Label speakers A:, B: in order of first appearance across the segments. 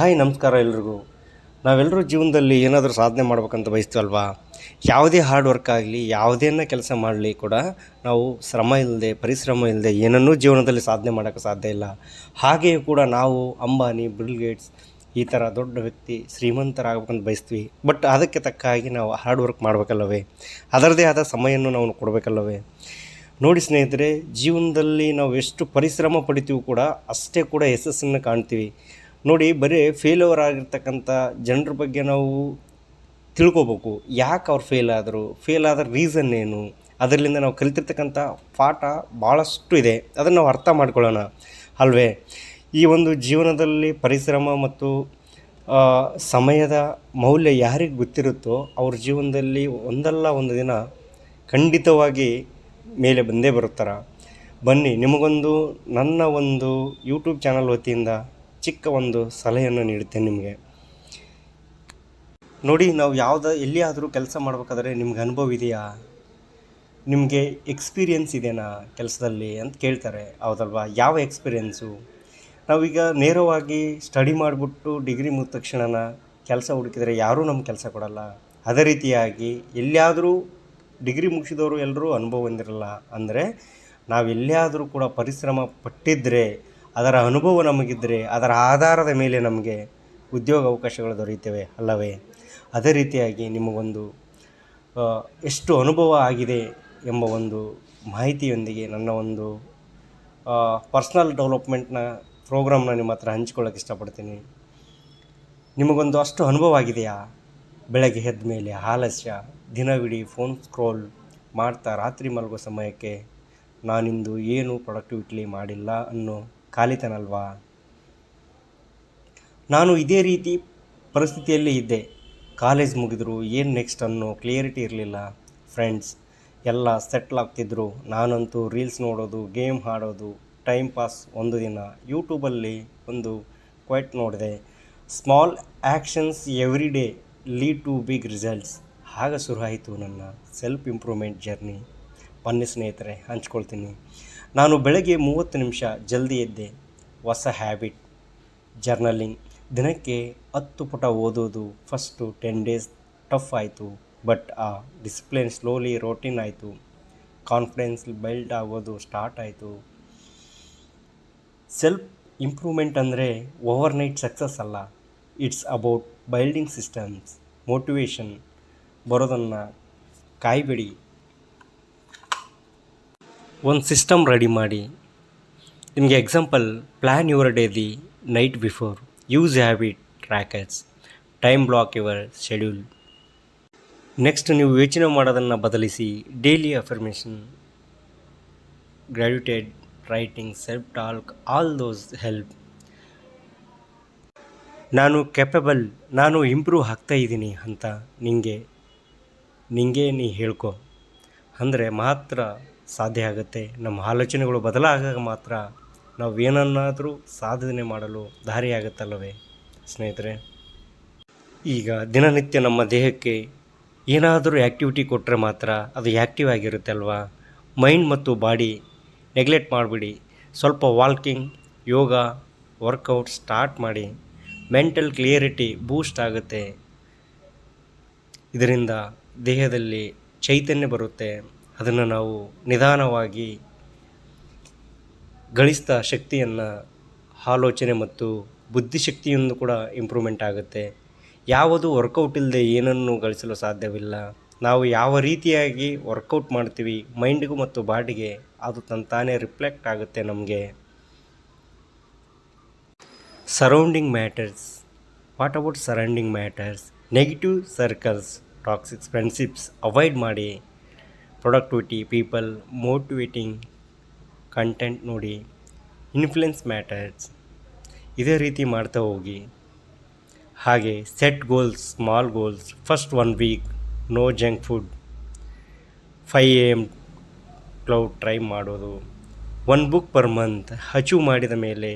A: Hi ನಮಸ್ಕಾರ ಎಲ್ರಿಗೂ. ನಾವೆಲ್ಲರೂ ಜೀವನದಲ್ಲಿ ಏನಾದರೂ ಸಾಧನೆ ಮಾಡ್ಬೇಕಂತ ಬಯಸ್ತೀವಲ್ವಾ. ಯಾವುದೇ ಹಾರ್ಡ್ ವರ್ಕ್ ಆಗಲಿ, ಯಾವುದೇನ ಕೆಲಸ ಮಾಡಲಿ ಕೂಡ ನಾವು ಶ್ರಮ ಇಲ್ಲದೆ, ಪರಿಶ್ರಮ ಇಲ್ಲದೆ ಏನನ್ನೂ ಜೀವನದಲ್ಲಿ ಸಾಧನೆ ಮಾಡೋಕ್ಕೆ ಸಾಧ್ಯ ಇಲ್ಲ. ಹಾಗೆಯೂ ಕೂಡ ನಾವು ಅಂಬಾನಿ, ಬಿಲ್ ಗೇಟ್ಸ್ ಈ ಥರ ದೊಡ್ಡ ವ್ಯಕ್ತಿ, ಶ್ರೀಮಂತರಾಗಬೇಕಂತ ಬಯಸ್ತೀವಿ. ಬಟ್ ಅದಕ್ಕೆ ತಕ್ಕ ಹಾಗೆ ನಾವು ಹಾರ್ಡ್ ವರ್ಕ್ ಮಾಡಬೇಕಲ್ಲವೇ, ಅದರದೇ ಆದ ಸಮಯವನ್ನು ನಾವು ಕೊಡಬೇಕಲ್ಲವೇ. ನೋಡಿ ಸ್ನೇಹಿತರೆ, ಜೀವನದಲ್ಲಿ ನಾವು ಎಷ್ಟು ಪರಿಶ್ರಮ ಪಡಿತೀವಿ ಕೂಡ ಅಷ್ಟೇ ಕೂಡ ಯಶಸ್ಸನ್ನು ಕಾಣ್ತೀವಿ. ನೋಡಿ, ಬರೀ ಫೇಲ್ಯೂರ್ ಆಗಿರ್ತಕ್ಕಂಥ ಜನರ ಬಗ್ಗೆ ನಾವು ತಿಳ್ಕೊಬೇಕು. ಯಾಕೆ ಅವ್ರು ಫೇಲ್ ಆದ ರೀಸನ್ ಏನು, ಅದರಿಂದ ನಾವು ಕಲಿತಿರ್ತಕ್ಕಂಥ ಪಾಠ ಭಾಳಷ್ಟು ಇದೆ. ಅದನ್ನು ನಾವು ಅರ್ಥ ಮಾಡ್ಕೊಳ್ಳೋಣ ಅಲ್ವೇ. ಈ ಒಂದು ಜೀವನದಲ್ಲಿ ಪರಿಶ್ರಮ ಮತ್ತು ಸಮಯದ ಮೌಲ್ಯ ಯಾರಿಗೆ ಗೊತ್ತಿರುತ್ತೋ ಅವ್ರ ಜೀವನದಲ್ಲಿ ಒಂದಲ್ಲ ಒಂದು ದಿನ ಖಂಡಿತವಾಗಿ ಮೇಲೆ ಬಂದೇ ಬರುತ್ತಾರೆ. ಬನ್ನಿ, ನಿಮಗೊಂದು ನನ್ನ ಒಂದು ಯೂಟ್ಯೂಬ್ ಚಾನಲ್ ವತಿಯಿಂದ ಚಿಕ್ಕ ಒಂದು ಸಲಹೆಯನ್ನು ನೀಡುತ್ತೇನೆ ನಿಮಗೆ. ನೋಡಿ, ನಾವು ಎಲ್ಲಿಯಾದರೂ ಕೆಲಸ ಮಾಡಬೇಕಾದ್ರೆ ನಿಮ್ಗೆ ಅನುಭವ ಇದೆಯಾ, ನಿಮಗೆ ಎಕ್ಸ್ಪೀರಿಯೆನ್ಸ್ ಇದೆಯಾ ಕೆಲಸದಲ್ಲಿ ಅಂತ ಕೇಳ್ತಾರೆ, ಹೌದಲ್ವಾ. ಯಾವ ಎಕ್ಸ್ಪೀರಿಯೆನ್ಸು? ನಾವೀಗ ನೇರವಾಗಿ ಸ್ಟಡಿ ಮಾಡಿಬಿಟ್ಟು ಡಿಗ್ರಿ ಮುಗಿದ ತಕ್ಷಣ ಕೆಲಸ ಹುಡುಕಿದರೆ ಯಾರೂ ನಮ್ಗೆ ಕೆಲಸ ಕೊಡಲ್ಲ. ಅದೇ ರೀತಿಯಾಗಿ ಎಲ್ಲಿಯಾದರೂ ಡಿಗ್ರಿ ಮುಗಿಸಿದವರು ಎಲ್ಲರೂ ಅನುಭವ ಹೊಂದಿರಲ್ಲ. ಅಂದರೆ ನಾವು ಎಲ್ಲಿಯಾದರೂ ಕೂಡ ಪರಿಶ್ರಮ ಪಟ್ಟಿದ್ದರೆ, ಅದರ ಅನುಭವ ನಮಗಿದ್ದರೆ, ಅದರ ಆಧಾರದ ಮೇಲೆ ನಮಗೆ ಉದ್ಯೋಗ ಅವಕಾಶಗಳು ದೊರೆಯುತ್ತವೆ ಅಲ್ಲವೇ. ಅದೇ ರೀತಿಯಾಗಿ ನಿಮಗೊಂದು ಎಷ್ಟು ಅನುಭವ ಆಗಿದೆ ಎಂಬ ಒಂದು ಮಾಹಿತಿಯೊಂದಿಗೆ ನನ್ನ ಒಂದು ಪರ್ಸ್ನಲ್ ಡೆವಲಪ್ಮೆಂಟ್ನ ಪ್ರೋಗ್ರಾಮ್ನ ನಿಮ್ಮ ಹತ್ರ ಹಂಚ್ಕೊಳ್ಳೋಕೆ ಇಷ್ಟಪಡ್ತೀನಿ. ನಿಮಗೊಂದು ಅಷ್ಟು ಅನುಭವ ಆಗಿದೆಯಾ? ಬೆಳಗ್ಗೆ ಎದ್ದ ಮೇಲೆ ಆಲಸ್ಯ, ದಿನವಿಡೀ ಫೋನ್ ಸ್ಕ್ರೋಲ್ ಮಾಡ್ತಾ ರಾತ್ರಿ ಮಲಗೋ ಸಮಯಕ್ಕೆ ನಾನಿಂದು ಏನು ಪ್ರೊಡಕ್ಟಿವಿಟಿ ಮಾಡಿಲ್ಲ ಅನ್ನೋ ಖಾಲಿತನಲ್ವಾ? ನಾನು ಇದೇ ರೀತಿ ಪರಿಸ್ಥಿತಿಯಲ್ಲಿ ಇದ್ದೆ. ಕಾಲೇಜ್ ಮುಗಿದ್ರು ಏನು ನೆಕ್ಸ್ಟ್ ಅನ್ನೋ ಕ್ಲಿಯರಿಟಿ ಇರಲಿಲ್ಲ. ಫ್ರೆಂಡ್ಸ್ ಎಲ್ಲ ಸೆಟ್ಲ್ ಆಗ್ತಿದ್ರು, ನಾನಂತೂ ರೀಲ್ಸ್ ನೋಡೋದು, ಗೇಮ್ ಆಡೋದು, ಟೈಮ್ ಪಾಸ್. ಒಂದು ದಿನ ಯೂಟ್ಯೂಬಲ್ಲಿ ಒಂದು ಕ್ವೈಟ್ ನೋಡಿದೆ, small actions every day lead to big results. ಆಗ ಶುರು ಆಯಿತು ನನ್ನ ಸೆಲ್ಫ್ ಇಂಪ್ರೂವ್ಮೆಂಟ್ ಜರ್ನಿ. ಬನ್ನಿ ಸ್ನೇಹಿತರೆ, ಹಂಚ್ಕೊಳ್ತೀನಿ. ನಾನು ಬೆಳಗ್ಗೆ 30 ನಿಮಿಷ ಜಲ್ದಿ ಎದ್ದೆ. ಹೊಸ ಹ್ಯಾಬಿಟ್ ಜರ್ನಲಿಂಗ್. ದಿನಕ್ಕೆ 10 ಪುಟ ಓದೋದು. ಫಸ್ಟು 10 ಡೇಸ್ ಟಫ್ ಆಯಿತು, ಬಟ್ ಆ ಡಿಸಿಪ್ಲಿನ್ ಸ್ಲೋಲಿ ರೋಟೀನ್ ಆಯಿತು. ಕಾನ್ಫಿಡೆನ್ಸ್ ಬಿಲ್ಡ್ ಆಗೋದು ಸ್ಟಾರ್ಟ್ ಆಯಿತು. ಸೆಲ್ಫ್ ಇಂಪ್ರೂವ್ಮೆಂಟ್ ಅಂದರೆ ಓವರ್ನೈಟ್ ಸಕ್ಸಸ್ ಅಲ್ಲ, it's about building systems. Motivation ಬರೋದನ್ನು ಕಾಯ್ಬೇಡಿ, ಒಂದು ಸಿಸ್ಟಮ್ ರೆಡಿ ಮಾಡಿ. ನಿಮಗೆ example, plan your day the night before, use habit trackers, time block your schedule. Next, ನೀವು ಯೋಚನೆ ಮಾಡೋದನ್ನು ಬದಲಿಸಿ. Daily affirmation, gratitude, writing, self talk, all those help. ನಾನು ಕೆಪಬಲ್, ನಾನು ಇಂಪ್ರೂವ್ ಆಗ್ತಾಯಿದ್ದೀನಿ ಅಂತ ನಿಂಗೆ ನೀ ಹೇಳ್ಕೊ. ಅಂದರೆ ಮಾತ್ರ ಸಾಧ್ಯ ಆಗುತ್ತೆ. ನಮ್ಮ ಆಲೋಚನೆಗಳು ಬದಲಾದಾಗ ಮಾತ್ರ ನಾವು ಏನನ್ನಾದರೂ ಸಾಧನೆ ಮಾಡಲು ದಾರಿಯಾಗುತ್ತಲ್ಲವೇ ಸ್ನೇಹಿತರೆ. ಈಗ ದಿನನಿತ್ಯ ನಮ್ಮ ದೇಹಕ್ಕೆ ಏನಾದರೂ ಆ್ಯಕ್ಟಿವಿಟಿ ಕೊಟ್ಟರೆ ಮಾತ್ರ ಅದು ಆ್ಯಕ್ಟಿವ್ ಆಗಿರುತ್ತೆ ಅಲ್ವಾ. ಮೈಂಡ್ ಮತ್ತು ಬಾಡಿ ನೆಗ್ಲೆಕ್ಟ್ ಮಾಡಿಬಿಡಿ. ಸ್ವಲ್ಪ ವಾಕಿಂಗ್, ಯೋಗ, ವರ್ಕೌಟ್ ಸ್ಟಾರ್ಟ್ ಮಾಡಿ. ಮೆಂಟಲ್ ಕ್ಲಿಯರಿಟಿ ಬೂಸ್ಟ್ ಆಗುತ್ತೆ. ಇದರಿಂದ ದೇಹದಲ್ಲಿ ಚೈತನ್ಯ ಬರುತ್ತೆ. ಅದನ್ನು ನಾವು ನಿಧಾನವಾಗಿ ಗಳಿಸಿದ ಶಕ್ತಿಯನ್ನು, ಆಲೋಚನೆ ಮತ್ತು ಬುದ್ಧಿಶಕ್ತಿಯನ್ನು ಕೂಡ ಇಂಪ್ರೂವ್ಮೆಂಟ್ ಆಗುತ್ತೆ. ಯಾವುದು ವರ್ಕೌಟ್ ಇಲ್ಲದೆ ಏನನ್ನು ಗಳಿಸಲು ಸಾಧ್ಯವಿಲ್ಲ. ನಾವು ಯಾವ ರೀತಿಯಾಗಿ ವರ್ಕೌಟ್ ಮಾಡ್ತೀವಿ ಮೈಂಡಿಗೂ ಮತ್ತು ಬಾಡಿಗೆ, ಅದು ತಾನೇ ರಿಫ್ಲೆಕ್ಟ್ ಆಗುತ್ತೆ ನಮಗೆ. Surrounding matters. What about surrounding matters? Negative circles, toxic friendships avoid ಮಾಡಿ. ಪ್ರೊಡಕ್ಟಿವಿಟಿ, ಪೀಪಲ್, ಮೋಟಿವೇಟಿಂಗ್ ಕಂಟೆಂಟ್ ನೋಡಿ. Influence matters. ಇದೇ ರೀತಿ ಮಾಡ್ತಾ ಹೋಗಿ. ಹಾಗೆ set goals, small goals. First 1 week no junk food, 5 AM club try ಮಾಡೋದು. 1 ಬುಕ್ ಪರ್ ಮಂತ್ ಅಚೀವ್ ಮಾಡಿದ ಮೇಲೆ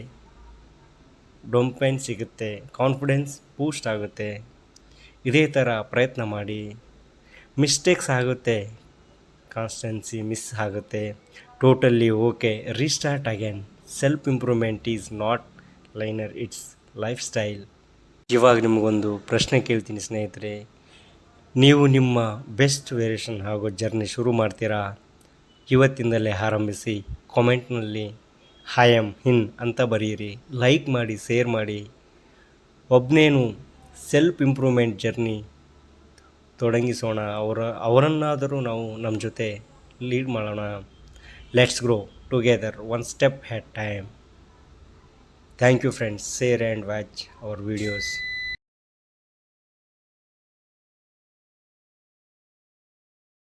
A: ಡೋಪಮೈನ್ ಸಿಗುತ್ತೆ, ಕಾನ್ಫಿಡೆನ್ಸ್ ಬೂಸ್ಟ್ ಆಗುತ್ತೆ. ಇದೇ ಥರ ಪ್ರಯತ್ನ ಮಾಡಿ. ಮಿಸ್ಟೇಕ್ಸ್ ಆಗುತ್ತೆ, ಕಾನ್ಸ್ಟೆನ್ಸಿ ಮಿಸ್ ಆಗುತ್ತೆ. Totally okay, restart again. Self improvement is not liner, it's life style. ಇವಾಗ ನಿಮಗೊಂದು ಪ್ರಶ್ನೆ ಕೇಳ್ತೀನಿ ಸ್ನೇಹಿತರೆ, ನೀವು ನಿಮ್ಮ ಬೆಸ್ಟ್ ವೇರಿಯೇಷನ್ ಹಾಗೂ ಜರ್ನಿ ಶುರು ಮಾಡ್ತೀರಾ? ಇವತ್ತಿಂದಲೇ ಆರಂಭಿಸಿ. ಕಾಮೆಂಟ್ನಲ್ಲಿ ಐ ಆಮ್ ಇನ್ ಅಂತ ಬರೆಯಿರಿ, ಲೈಕ್ ಮಾಡಿ, ಶೇರ್ ಮಾಡಿ. ಒಬ್ಬನೇನು ಸೆಲ್ಫ್ ಇಂಪ್ರೂವ್ಮೆಂಟ್ ಜರ್ನಿ ತೊಡಗಿಸೋಣ, ಅವರನ್ನಾದರೂ ನಾವು ನಮ್ಮ ಜೊತೆ ಲೀಡ್ ಮಾಡೋಣ. Let's grow together one step at time. Thank you friends, share and watch our videos.